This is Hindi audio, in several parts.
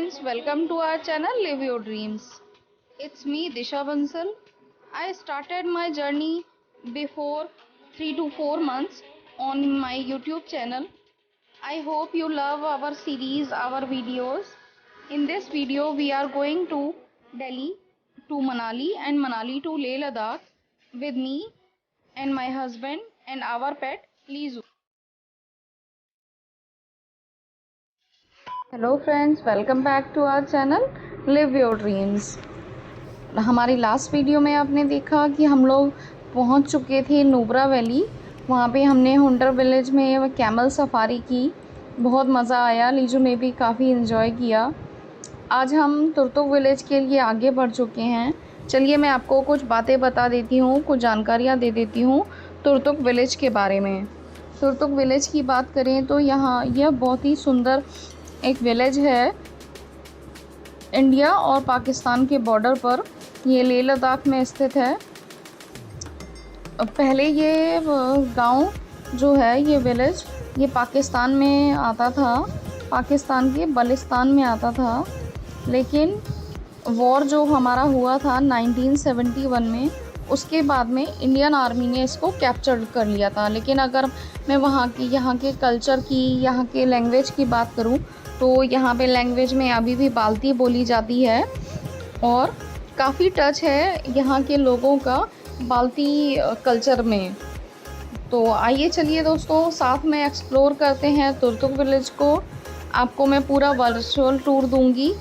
friends, welcome to our channel Live Your Dreams. It's me Disha Bansal. I started my journey before 3 to 4 months on my YouTube channel. I hope you love our series, our videos. In this video we are going to Delhi to Manali and Manali to Leh Ladakh with me and my husband and our pet Lizu. Hello friends, welcome back to our channel live your dreams. हमारी लास्ट वीडियो में आपने देखा कि हम लोग पहुंच चुके थे नुब्रा वैली। वहां पे हमने हुंटर विलेज में कैमल सफारी की, बहुत मज़ा आया। लीजू ने भी काफ़ी इन्जॉय किया। आज हम तुर्तुक विलेज के लिए आगे बढ़ चुके हैं। चलिए मैं आपको कुछ बातें बता देती हूँ, कुछ जानकारियाँ दे देती हूँ तुर्तुक विलेज के बारे में। तुर्तुक विलेज की बात करें तो यह बहुत ही सुंदर एक विलेज है। इंडिया और पाकिस्तान के बॉर्डर पर ये लेह लद्दाख में स्थित है। पहले ये गांव जो है, ये विलेज, ये पाकिस्तान में आता था, पाकिस्तान के बलिस्तान में आता था। लेकिन वॉर जो हमारा हुआ था 1971 में, उसके बाद में इंडियन आर्मी ने इसको कैप्चर कर लिया था। लेकिन अगर मैं यहाँ के कल्चर की, यहाँ के लैंग्वेज की बात करूँ तो यहाँ पे लैंग्वेज में अभी भी बाल्ती बोली जाती है और काफ़ी टच है यहाँ के लोगों का बाल्ती कल्चर में। तो आइए चलिए दोस्तों, साथ में एक्सप्लोर करते हैं तुर्तुक विलेज को। आपको मैं पूरा वर्चुअल टूर दूंगी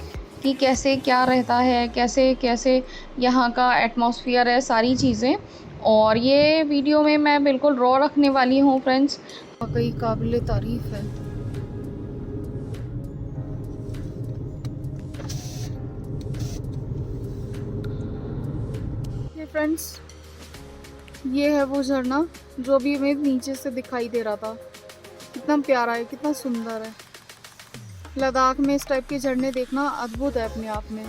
कि कैसे क्या रहता है, कैसे कैसे यहाँ का एटमॉस्फेयर है, सारी चीज़ें। और ये वीडियो में मैं बिल्कुल रॉ रखने वाली हूँ फ्रेंड्स। वाकई काबिल तारीफ़ है। फ्रेंड्स, ये है वो झरना जो अभी हमें नीचे से दिखाई दे रहा था। कितना प्यारा है, कितना सुंदर है। लद्दाख में इस टाइप के झरने देखना अद्भुत है अपने आप में।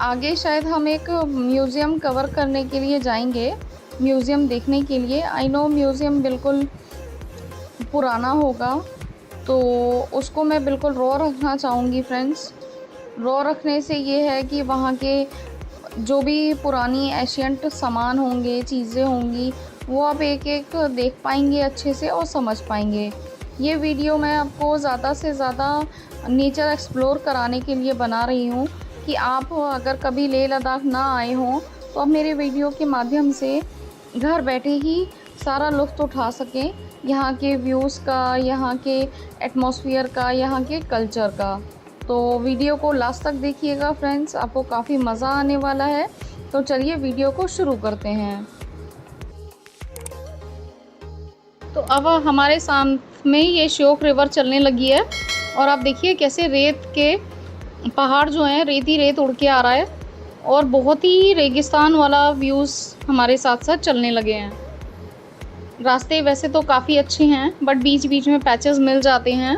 आगे शायद हम एक म्यूज़ियम कवर करने के लिए जाएंगे, म्यूज़ियम देखने के लिए। आई नो म्यूज़ियम बिल्कुल पुराना होगा, तो उसको मैं बिल्कुल रॉ रखना चाहूँगी फ्रेंड्स। रॉ रखने से ये है कि वहाँ के जो भी पुरानी एशियंट सामान होंगे, चीज़ें होंगी, वो आप एक एक देख पाएंगे अच्छे से और समझ पाएंगे। ये वीडियो मैं आपको ज़्यादा से ज़्यादा नेचर एक्सप्लोर कराने के लिए बना रही हूँ कि आप अगर कभी लेह लद्दाख ना आए हों तो आप मेरे वीडियो के माध्यम से घर बैठे ही सारा लुत्फ़ उठा सकें यहाँ के व्यूज़ का, यहाँ के एटमॉस्फेयर का, यहाँ के कल्चर का। तो वीडियो को लास्ट तक देखिएगा फ्रेंड्स, आपको काफ़ी मज़ा आने वाला है। तो चलिए वीडियो को शुरू करते हैं। तो अब हमारे सामने ये श्योक रिवर चलने लगी है और आप देखिए कैसे रेत के पहाड़ जो हैं, रेत ही रेत उड़ के आ रहा है और बहुत ही रेगिस्तान वाला व्यूज़ हमारे साथ साथ चलने लगे हैं। रास्ते वैसे तो काफ़ी अच्छे हैं, बट बीच बीच में पैचेस मिल जाते हैं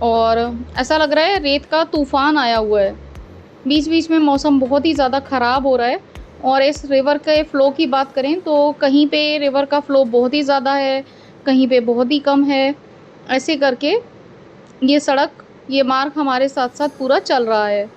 और ऐसा लग रहा है रेत का तूफ़ान आया हुआ है। बीच बीच में मौसम बहुत ही ज़्यादा ख़राब हो रहा है। और इस रिवर के फ़्लो की बात करें तो कहीं पे रिवर का फ़्लो बहुत ही ज़्यादा है, कहीं पे बहुत ही कम है। ऐसे करके ये सड़क, ये मार्ग हमारे साथ साथ पूरा चल रहा है।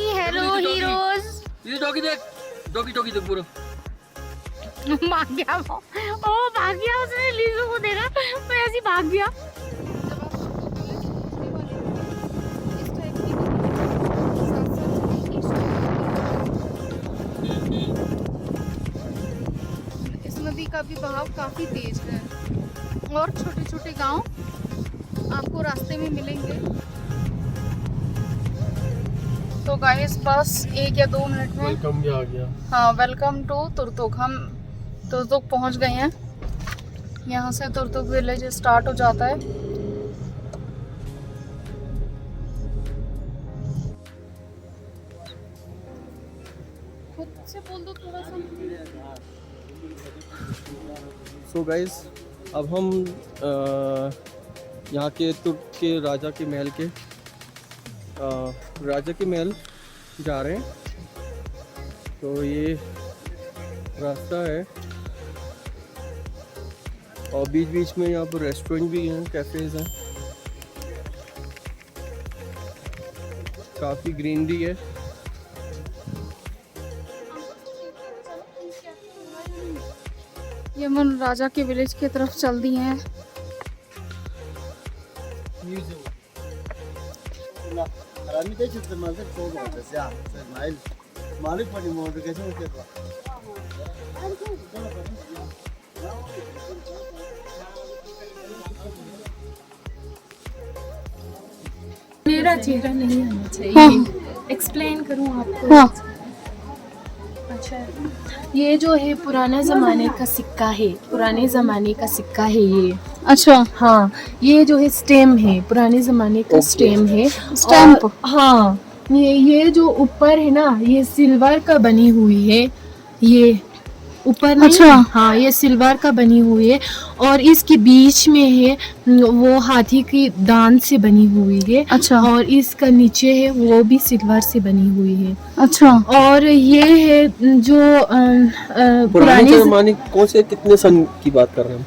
Hello heroes. ये डॉगी देख, डॉगी डॉगी देख पूरा भाग गया वो, ओ भाग गया, उसने लीजू को देखा तो ऐसे भाग गया। इस नदी का भी बहाव काफी तेज है और छोटे छोटे गांव आपको रास्ते में मिलेंगे। तो गाइस बस 1 या 2 मिनट में वेलकम भी आ गया। हाँ, वेलकम टू तुर्तुक। हम तुर्तुक पहुंच गए हैं। यहाँ से तुर्तुक विलेज स्टार्ट हो जाता है। खुद से बोल दो थोड़ा सा। सो गाइस, अब हम यहाँ के तुर्क के राजा के महल जा रहे हैं। तो ये रास्ता है और बीच बीच में यहाँ पर रेस्टोरेंट भी हैं, कैफेज हैं, काफ़ी ग्रीनरी है। ये हम राजा के विलेज की तरफ चल दिए हैं। मेरा चेहरा नहीं आना चाहिए। एक्सप्लेन करूँ आपको? हाँ। अच्छा, ये जो है पुराने ज़माने का सिक्का है, पुराने ज़माने का सिक्का है ये। अच्छा, हाँ, ये जो है स्टेम है, पुराने ज़माने का स्टेम है। स्टैम्प। और हाँ, ये जो ऊपर है ना, ये सिल्वर का बनी हुई है। ये ऊपर नहीं, अच्छा। हाँ, ये सिल्वर का बनी हुई है। और इसके बीच में है वो हाथी की दांत से बनी हुई है। अच्छा। और इसका नीचे है वो भी सिल्वर से बनी हुई है। अच्छा। और ये है जो पुराने पुरानी ज़माने कौन से कितने सन की बात कर रहे हैं?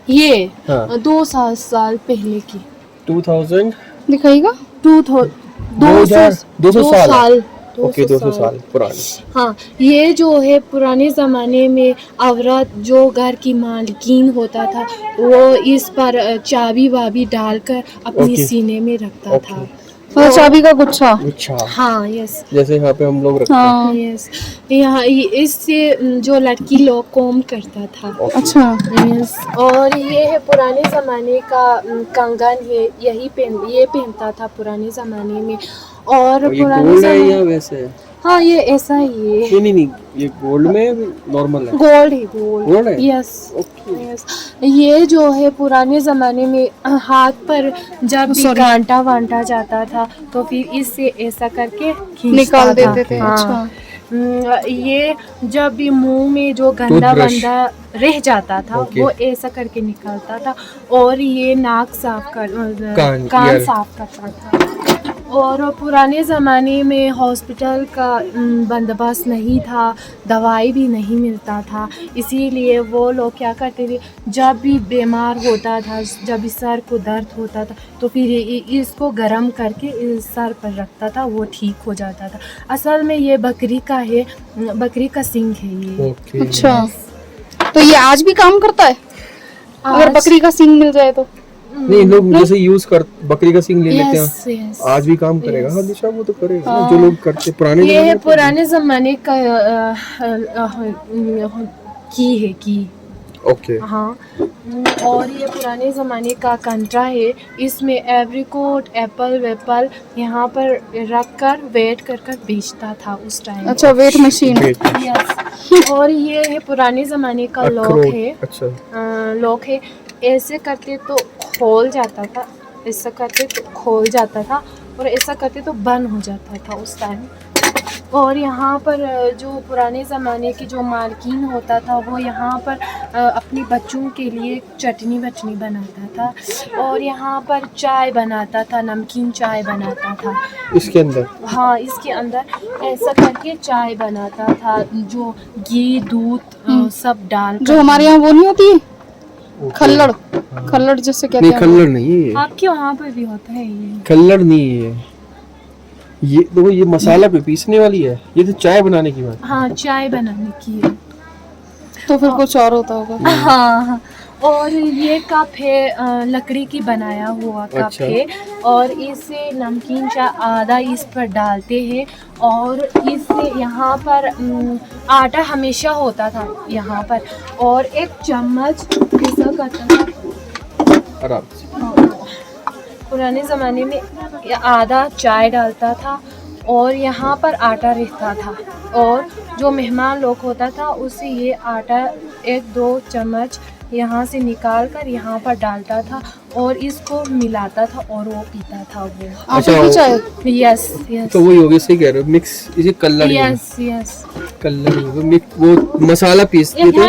ये हाँ। 200 साल पहले की। 2000 दिखाइएगा। 200 साल। ओके, 200 200 साल पुरानी। हाँ, ये जो है पुराने ज़माने में औरत जो घर की मालकिन होता था वो इस पर चाबी वाबी डालकर अपनी ओके। सीने में रखता ओके। था। और चाबी का गुच्छा। अच्छा, हाँ, यस जैसे यहाँ पे हम लोग रखते हैं। हाँ। यस, यहाँ इससे जो लड़की लोग कॉम करता था। ओके। अच्छा। यस, और ये है पुराने ज़माने का कंगन है, ये पहनता था पुराने ज़माने में। और और ये पुराने गोल्ड है या ज़माने, वैसे है? हाँ, ये ऐसा ही है। नहीं, ये गोल्ड में नॉर्मल है। गोल्ड है, गोल्ड। गोल्ड है? Yes, okay. यस। ये जो है पुराने ज़माने में हाथ पर जब भी कांटा वांटा जाता था तो फिर इससे ऐसा करके खींचता निकाल था। देते थे। हाँ। अच्छा। ये जब भी मुंह में जो गंदा Toothbrush। वंदा रह जाता था ओके। वो ऐसा करके निकालता था। और ये नाक साफ कर कान ईयर। साफ करता था। और पुराने ज़माने में हॉस्पिटल का बंदोबस्त नहीं था, दवाई भी नहीं मिलता था, इसीलिए वो लोग क्या करते थे, जब भी बीमार होता था, जब भी सर को दर्द होता था तो फिर इसको गर्म करके सर पर रखता था, वो ठीक हो जाता था। असल में ये बकरी का है, बकरी का सींग है ये। ओके। अच्छा, तो ये आज भी काम करता है? अगर आज- बकरी का सींग मिल जाए तो? नहीं, लोग जैसे यूज कर बकरी का सींग ले लेते हैं, यस, यस। आज भी काम करेगा। Yes। हाँ दिशा, वो तो करेगा जो लोग करते पुराने ये ज़माने है में तो- पुराने ज़माने का की। ओके। हाँ, और ये पुराने ज़माने का कंट्रा है। इसमें एवरीकोट, एप्पल वेपल यहाँ पर रख कर वेट कर कर बेचता था उस टाइम। अच्छा, वेट मशीन। वेट। यस। और ये है पुराने ज़माने का लॉक अखरोट। है। अच्छा। लॉक है, ऐसे करते तो खोल जाता था, ऐसा करते तो खोल जाता था, और ऐसा करते तो बंद हो जाता था उस टाइम। और यहाँ पर जो पुराने ज़माने की जो मालकिन होता था वो यहाँ पर अपने बच्चों के लिए चटनी वटनी बनाता था, और यहाँ पर चाय बनाता था, नमकीन चाय बनाता था इसके अंदर। हाँ, इसके अंदर ऐसा करके चाय बनाता था, जो घी दूध सब डाल जो हमारे यहाँ वो नहीं होती ओके। खल्लड़, खल्लड़ जिससे कहते नहीं, हैं। खल्लड़ नहीं है। आपके वहाँ पर भी होता है ये? खल्लड़ नहीं है ये। देखो, ये मसाला पे पीसने वाली है, ये तो चाय बनाने की बात। हाँ, चाय बनाने की है। तो फिर कुछ और होता होगा। हाँ, और ये कप है, लकड़ी की बनाया हुआ कप अच्छा। है, और इसे नमकीन चाय आधा इस पर डालते हैं, और इससे यहाँ पर आटा हमेशा होता था यहाँ पर, और एक चम्मच ऐसा करता था। आराम से। पुराने ज़माने में आधा चाय डालता था और यहाँ पर आटा रहता था, और जो मेहमान लोग होता था उसे ये आटा 1-2 चम्मच यहाँ से निकाल कर यहाँ पर डालता था और इसको मिलाता था और वो पीता था वो। आटे की चाय? यस यस तो वही हो गया, सही कह रहे हो, मिक्स इसे कल्लड़ ही है। Yes yes. कल्लड़ ही है, मिक्स वो मसाला पीसते थे।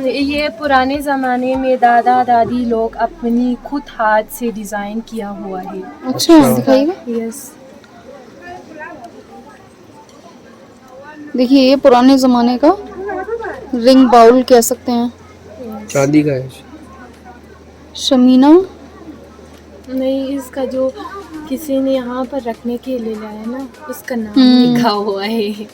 ये पुराने ज़माने में दादा दादी लोग अपनी खुद हाथ से डिज़ाइन किया हुआ है। अच्छा, दिखाइएगा। यस। देखिए ये पुराने ज़माने का रिंग बाउल कह सकते हैं। चांदी का है। शमीना नहीं, इसका जो किसी ने यहाँ पर रखने के लिए लाया ना, उसका नाम लिखा हुआ है।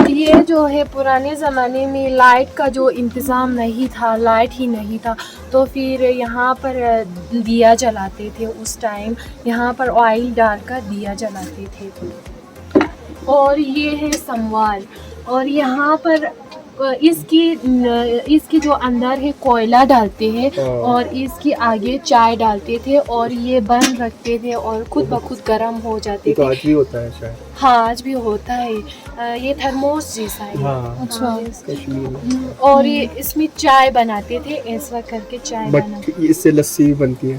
ये जो है पुराने ज़माने में लाइट का जो इंतज़ाम नहीं था, लाइट ही नहीं था, तो फिर यहाँ पर दिया जलाते थे। उस टाइम यहाँ पर ऑयल डालकर दिया जलाते थे। और ये है समवार, और यहाँ पर इसकी जो अंदर है कोयला डालते हैं और इसकी आगे चाय डालते थे और ये बंद रखते थे और खुद ब खुद गर्म हो जाते तो थे। आज भी होता है शायद। हाँ, आज भी होता है। ये थर्मोस जैसा है। हाँ। अच्छा। कश्मीर में। और ये इसमें चाय बनाते थे, ऐसा करके चाय बनाते। बट इससे लस्सी भी बनती है।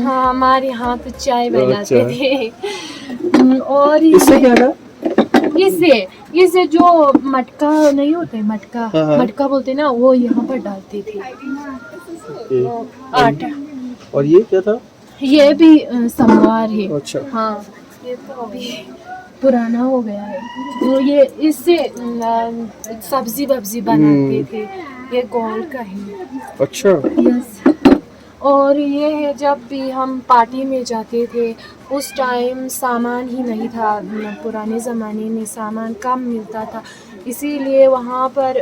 हाँ, हमारे यहाँ पे चाय बनाते अच्छा। थे। और इससे क्या था? इससे जो मटका नहीं होते, मटका हाँ। मटका बोलते ना, वो यहाँ पर डालते थे आटा। और ये क्या था? ये भी समवार है। अच्छा। हाँ, ये तो अभी पुराना हो गया है। तो ये इससे सब्जी वब्जी बनाते थे। ये गोल्ड का है। अच्छा। यस। और ये है जब भी हम पार्टी में जाते थे उस टाइम सामान ही नहीं था, पुराने ज़माने में सामान कम मिलता था, इसीलिए वहाँ पर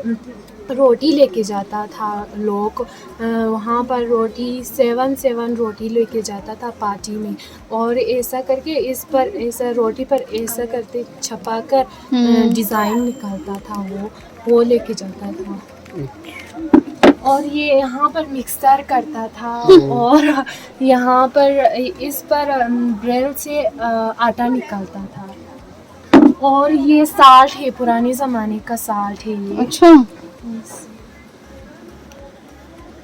रोटी लेके जाता था लोग। वहाँ पर रोटी 7 रोटी लेके जाता था पार्टी में, और ऐसा करके इस पर ऐसा रोटी पर ऐसा करते छपा कर डिज़ाइन निकालता था, वो लेके जाता था। और ये यहाँ पर मिक्सर करता था और यहाँ पर इस पर ब्रेल से आटा निकालता था। और ये साल्ट है, पुराने ज़माने का साल्ट है ये। अच्छा,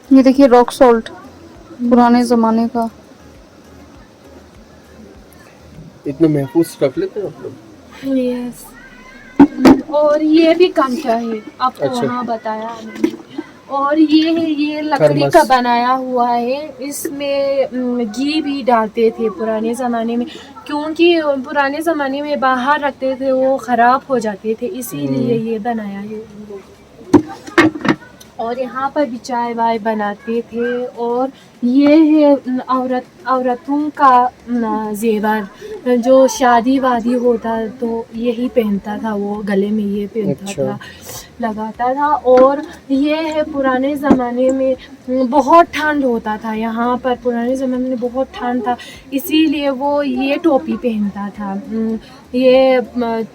ये देखिए रॉक सॉल्ट पुराने ज़माने का। इतना महफूज रख लेते हैं आप लोग। यस। और ये भी कंचा है, आपको अच्छा। वहाँ बताया मैंने। और ये लकड़ी थर्मस। का बनाया हुआ है, इसमें घी भी डालते थे पुराने ज़माने में, क्योंकि पुराने ज़माने में बाहर रखते थे वो ख़राब हो जाते थे, इसीलिए ये बनाया है। और यहाँ पर भी चाय वाय बनाते थे। और ये है औरतों का जेवर, जो शादी वादी होता तो यही पहनता था, वो गले में ये पहनता अच्छा। था, लगाता था। और ये है पुराने ज़माने में बहुत ठंड होता था यहाँ पर, पुराने ज़माने में बहुत ठंड था, इसीलिए वो ये टोपी पहनता था। ये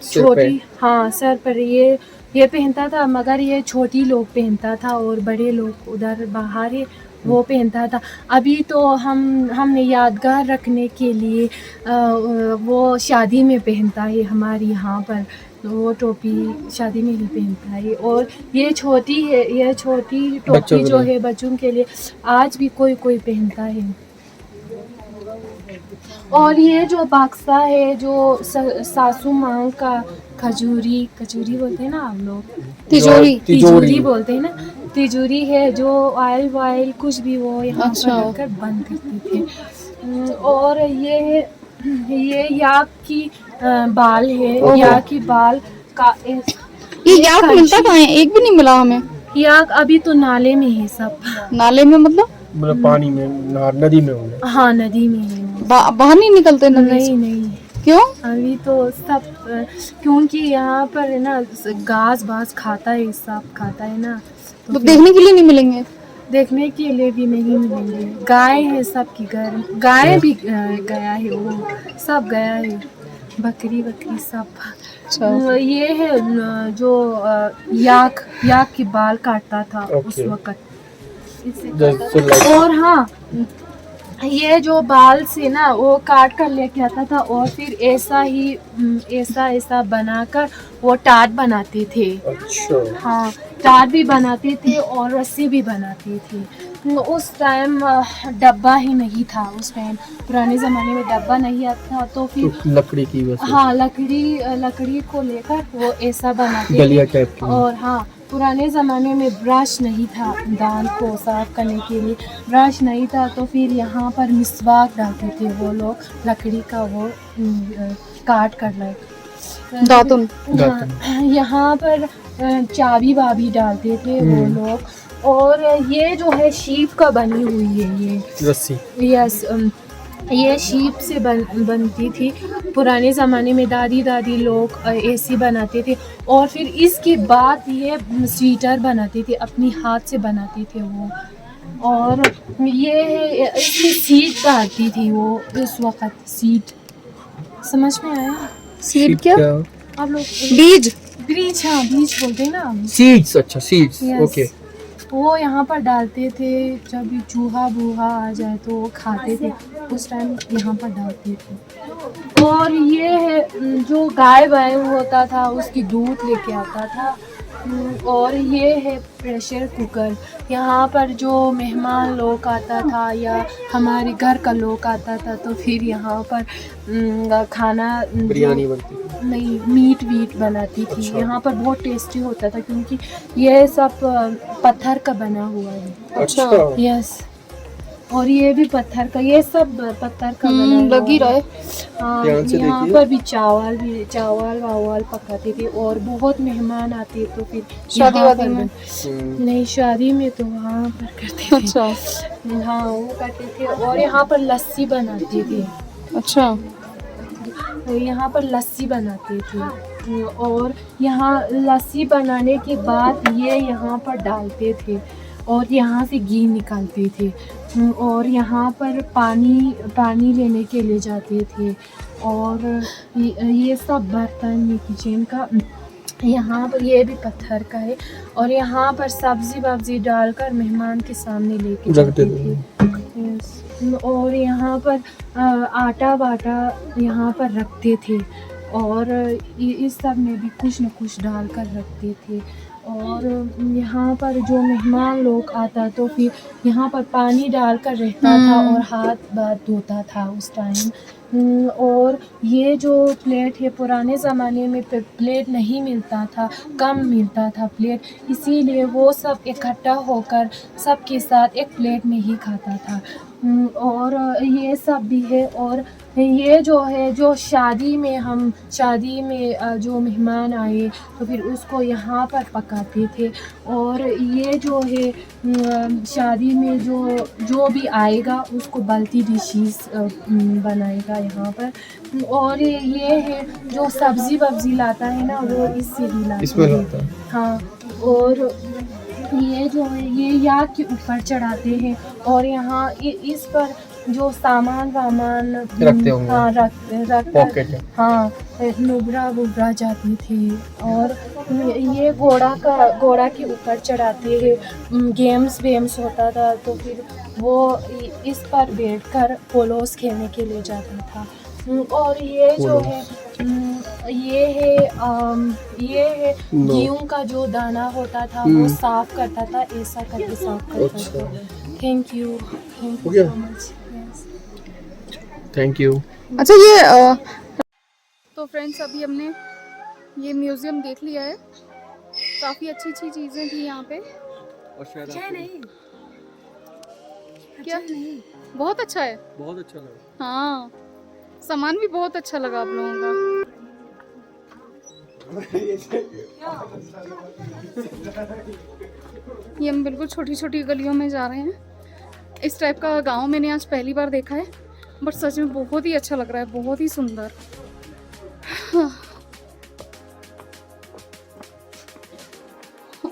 छोटी, हाँ, सर पर ये पहनता था, मगर ये छोटी लोग पहनता था और बड़े लोग उधर बाहर है वो पहनता था। अभी तो हमने यादगार रखने के लिए वो शादी में पहनता है हमारे यहाँ पर, वो टोपी शादी में ही पहनता है। और ये छोटी है, ये छोटी टोपी जो है बच्चों के लिए आज भी कोई कोई पहनता है। और ये जो बक्सा है जो सासू माँ का खजूरी बोलते हैं ना आप लोग, तिजोरी बोलते हैं ना, तिजोरी है जो ऑयल वायल कुछ भी वो यहाँ पर रखकर बंद करते थे। और ये याक की बाल है, याक की बाल का ये याक मिलता कहाँ है? एक भी नहीं मिला हमें। याक अभी तो नाले में है सब। नाले में मतलब पानी में, नदी में होंगे। हाँ, नदी में है। बाहर नहीं निकलते नदी से? नहीं। क्यों? अभी तो सब क्योंकि यहाँ पर है ना घास बास खाता है, सब खाता है ना, तो देखने के लिए नहीं मिलेंगे? देखने के लिए भी नहीं मिलेंगे। गाय है सबकी घर, गाय भी गया है, वो सब गया है। बकरी बकरी सब। अच्छा ये है जो याक याक के बाल काटता था उस Okay. वक्त, इससे Just काटता so था। like- और हाँ, ये जो बाल से ना वो काट कर लेके आता था और फिर ऐसा ही ऐसा ऐसा बनाकर वो टाट बनाते थे। अच्छा हाँ, टाट भी बनाते थे और रस्सी भी बनाते थे। उस टाइम डब्बा ही नहीं था, उस टाइम पुराने ज़माने में डब्बा नहीं आता था, तो फिर तो लकड़ी की वैसे हाँ लकड़ी को लेकर वो ऐसा बनाते दलिया थे। टाइप की। और हाँ, पुराने ज़माने में ब्रश नहीं था दाल को साफ करने के लिए, ब्रश नहीं था, तो फिर यहाँ पर मिसवाक डालते थे वो लोग, लकड़ी का वो काट कर लाए दातुन। हाँ, यहाँ पर चाबी वाबी डालते थे वो लोग। और ये जो है शीप का बनी हुई है ये, रस्सी। यस, ये शीप से बनती थी पुराने ज़माने में। दादी दादी लोग ऐसी बनाते थे। और फिर इसके बाद ये स्वेटर बनाते थे, अपनी हाथ से बनाते थे वो। और ये है, इसमें सीट डालती थी वो उस वक़्त, सीट, समझ में आया सीड क्या? आप लोग? बीज। बीज, हाँ बीज बोलते हैं ना। सीड्स, अच्छा सीड्स, Yes. ओके। वो यहाँ पर डालते थे, जब भी चूहा बूहा आ जाए तो वो खाते थे, उस टाइम यहाँ पर डालते थे। और ये है जो गाय वाय होता था उसकी दूध लेके आता था। और ये है प्रेशर कुकर। यहाँ पर जो मेहमान लोग आता था या हमारे घर का लोग आता था तो फिर यहाँ पर खाना बिरयानी बनती थी। नहीं, मीट वीट बनाती थी। अच्छा। यहाँ पर बहुत टेस्टी होता था क्योंकि ये सब पत्थर का बना हुआ है। अच्छा यस, और ये भी पत्थर का, ये सब पत्थर का बना हुआ लग ही रहा है। हाँ, ध्यान से यहाँ देखिए। पर भी चावल वावल पकाते थे और बहुत मेहमान आते तो फिर शादी यहाँ वादी पर में? नहीं, शादी में तो वहाँ पर करते थे। अच्छा हाँ, वो करते थे। और यहाँ पर लस्सी बनाते थे, अच्छा। यहाँ पर लस्सी बनाते थे। और यहाँ लस्सी बनाने के बाद ये यहाँ पर डालते थे और यहाँ से घी निकालते थे। और यहाँ पर पानी लेने के लिए जाते थे। और ये सब बर्तन, ये किचन का, यहाँ पर ये भी पत्थर का है। और यहाँ पर सब्जी वब्जी डालकर मेहमान के सामने लेके जाते थे। Yes. और यहाँ पर आटा वाटा यहाँ पर रखते थे और इस सब में भी कुछ न कुछ डालकर रखते थे। और यहाँ पर जो मेहमान लोग आता तो फिर यहाँ पर पानी डालकर रहता था और हाथ बात धोता था उस टाइम। और ये जो प्लेट है, पुराने ज़माने में प्लेट नहीं मिलता था, कम मिलता था प्लेट, इसीलिए वो सब इकट्ठा होकर सबके साथ एक प्लेट में ही खाता था। और ये सब भी है। और ये जो है, जो शादी में जो मेहमान आए तो फिर उसको यहाँ पर पकाते थे। और ये जो है शादी में जो भी आएगा उसको बल्टी डिशेस बनाएगा यहाँ पर। और ये है जो सब्जी वब्जी लाता है ना, वो इससे ही लाता इसमें है। लाता है। हाँ, और ये जो है ये याक के ऊपर चढ़ाते हैं और यहाँ इस पर जो सामान वामान रखते होंगे। हाँ, रख पॉकेट है। हाँ, नुबरा जाती थी। और ये घोड़ा के ऊपर चढ़ाते हैं। गेम्स वेम्स होता था तो फिर वो इस पर बैठकर पोलोस खेलने के लिए जाता था। और ये जो है ये है गेहूं का जो दाना होता था वो साफ करता था, ऐसा करके साफ करता था। थैंक यू हो गया? So much. Thank you. अच्छा ये तो फ्रेंड्स अभी हमने ये म्यूजियम देख लिया है, काफ़ी अच्छी अच्छी चीज़ें थी यहाँ पे। और शायद क्या नहीं, बहुत अच्छा है। बहुत अच्छा लगा। हाँ, सामान भी बहुत अच्छा लगा आप लोगों का। ये हम बिल्कुल छोटी छोटी गलियों में जा रहे हैं। इस टाइप का गांव मैंने आज पहली बार देखा है, बट सच में बहुत ही अच्छा लग रहा है, बहुत ही सुंदर।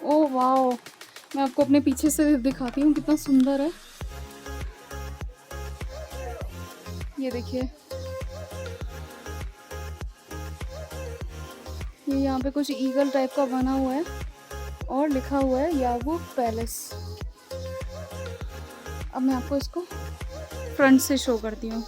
ओह वाओ, मैं आपको अपने पीछे से दिखाती हूँ कितना सुंदर है। ये देखिए, ये यहाँ पे कुछ ईगल टाइप का बना हुआ है और लिखा हुआ है यागू पैलेस। अब मैं आपको इसको फ्रंट से शो करती हूँ।